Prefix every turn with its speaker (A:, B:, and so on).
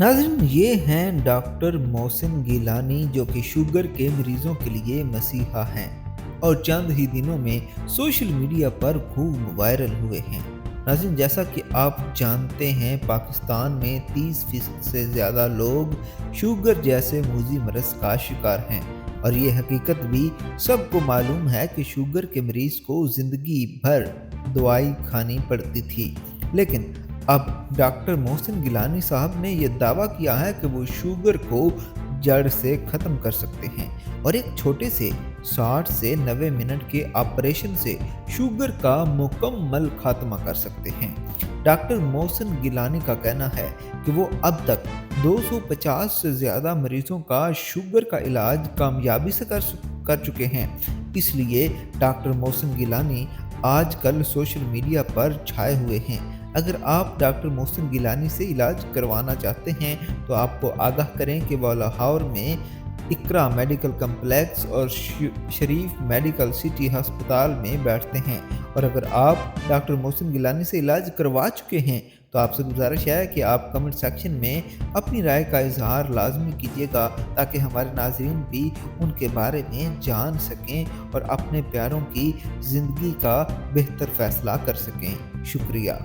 A: नाज़रीन, ये हैं डॉक्टर मोहसिन गिलानी, जो कि शुगर के मरीजों के लिए मसीहा हैं और चंद ही दिनों में सोशल मीडिया पर खूब वायरल हुए हैं। नाज़रीन, जैसा कि आप जानते हैं, पाकिस्तान में 30% से ज़्यादा लोग शुगर जैसे मूजी मरज़ का शिकार हैं और ये हकीकत भी सबको मालूम है कि शुगर के मरीज़ को ज़िंदगी भर दवाई खानी पड़ती थी। लेकिन अब डॉक्टर मोहसिन गिलानी साहब ने ये दावा किया है कि वो शुगर को जड़ से ख़त्म कर सकते हैं और एक छोटे से 60 से 90 मिनट के ऑपरेशन से शुगर का मुकम्मल खात्मा कर सकते हैं। डॉक्टर मोहसिन गिलानी का कहना है कि वो अब तक 250 से ज़्यादा मरीजों का शुगर का इलाज कामयाबी से कर चुके हैं। इसलिए डॉक्टर मोहसिन गिलानी आजकल सोशल मीडिया पर छाए हुए हैं। अगर आप डॉक्टर मोहसिन गिलानी से इलाज करवाना चाहते हैं तो आपको आगाह करें कि वो लाहौर में इकरा मेडिकल कम्प्लेक्स और शरीफ मेडिकल सिटी अस्पताल में बैठते हैं। और अगर आप डॉक्टर मोहसिन गिलानी से इलाज करवा चुके हैं तो आपसे गुजारिश है कि आप कमेंट सेक्शन में अपनी राय का इजहार लाजमी कीजिएगा, ताकि हमारे नाजरीन भी उनके बारे में जान सकें और अपने प्यारों की ज़िंदगी का बेहतर फ़ैसला कर सकें। शुक्रिया।